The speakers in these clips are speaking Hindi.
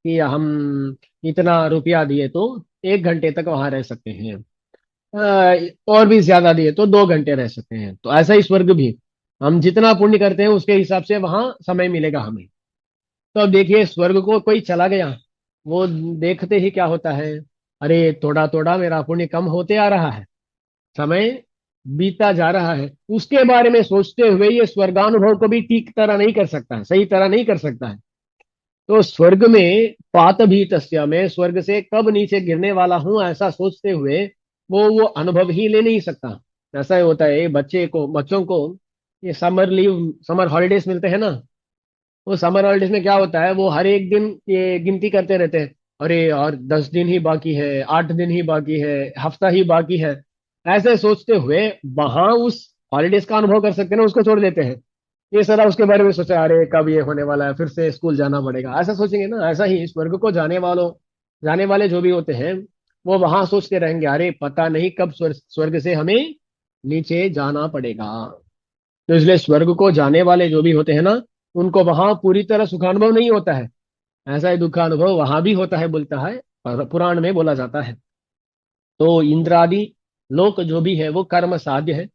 कि हम इतना रुपया दिए तो 1 घंटे तक वहां रह सकते हैं, और भी ज्यादा दिए तो 2 घंटे रह सकते हैं। तो ऐसा ही स्वर्ग भी, हम जितना पुण्य करते हैं उसके हिसाब से वहां समय मिलेगा हमें। तो अब देखिए, स्वर्ग को कोई चला गया, वो देखते ही क्या होता है, अरे थोड़ा थोड़ा मेरा पुण्य कम होते आ रहा है, समय बीता जा रहा है, उसके बारे में सोचते हुए ये स्वर्गानुभव को भी ठीक तरह नहीं कर सकता है, सही तरह नहीं कर सकता है। तो स्वर्ग में पात भी तस्या, मैं स्वर्ग से कब नीचे गिरने वाला हूं ऐसा सोचते हुए वो अनुभव ही ले नहीं सकता। ऐसा ही होता है, बच्चों को ये समर लीव, समर हॉलीडेज मिलते हैं ना, वो समर हॉलीडेज में क्या होता है, वो हर एक दिन ये गिनती करते रहते हैं, अरे और 10 दिन ही बाकी है, 8 दिन ही बाकी है, हफ्ता ही बाकी है। ऐसे सोचते हुए वहां उस हॉलीडेज का अनुभव कर सकते हैं ना, उसको छोड़ देते हैं। ये सारा उसके बारे में सोचा, अरे कब ये होने वाला है, फिर से स्कूल जाना पड़ेगा, ऐसा सोचेंगे ना। ऐसा ही स्वर्ग को जाने वाले जो भी होते हैं, वो वहां सोचते रहेंगे, अरे पता नहीं कब स्वर्ग से हमें नीचे जाना पड़ेगा। तो इसलिए स्वर्ग को जाने वाले जो भी होते हैं ना, उनको वहां पूरी तरह सुखानुभव नहीं होता है, ऐसा ही दुखानुभव वहां भी होता है, बोलता है पुराण में बोला जाता है। तो इंद्रादि लोक जो भी है वो कर्म साध्य है,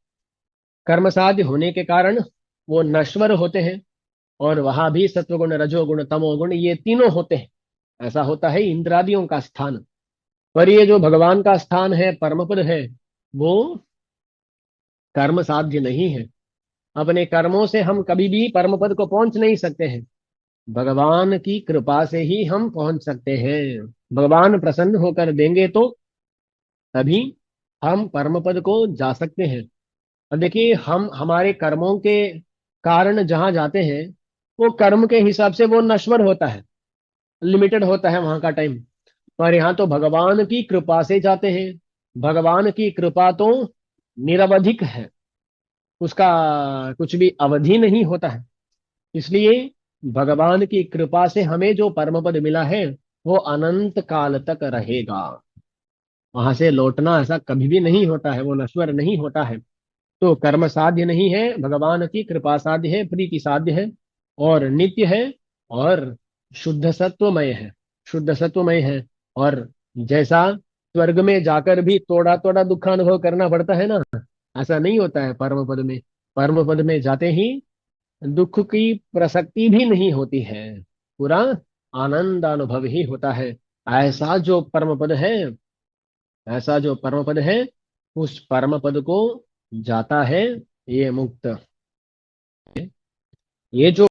कर्म साध्य होने के कारण वो नश्वर होते हैं, और वहां भी सत्वगुण रजोगुण तमोगुण ये तीनों होते हैं। ऐसा होता है इंद्रादियों का स्थान। पर ये जो भगवान का स्थान है, परमपद है, वो कर्म साध्य नहीं है। अपने कर्मों से हम कभी भी परम पद को पहुंच नहीं सकते हैं, भगवान की कृपा से ही हम पहुंच सकते हैं। भगवान प्रसन्न होकर देंगे तो तभी हम परम पद को जा सकते हैं। अब देखिए, हम हमारे कर्मों के कारण जहां जाते हैं, वो कर्म के हिसाब से वो नश्वर होता है, लिमिटेड होता है वहां का टाइम। पर यहाँ तो भगवान की कृपा से जाते हैं, भगवान की कृपा तो निरवधिक है, उसका कुछ भी अवधि नहीं होता है। इसलिए भगवान की कृपा से हमें जो परम पद मिला है, वो अनंत काल तक रहेगा, वहां से लौटना ऐसा कभी भी नहीं होता है, वो नश्वर नहीं होता है। तो कर्म साध्य नहीं है, भगवान की कृपा साध्य है, प्रीति साध्य है, और नित्य है, और शुद्ध सत्वमय है, शुद्ध सत्वमय है। और जैसा स्वर्ग में जाकर भी थोड़ा थोड़ा दुखानुभव करना पड़ता है ना, ऐसा नहीं होता है परम पद में। परम पद में जाते ही दुख की प्रसक्ति भी नहीं होती है, पूरा आनंद अनुभव ही होता है। ऐसा जो परम पद है, ऐसा जो परम पद है, उस परम पद को जाता है ये मुक्त। ये जो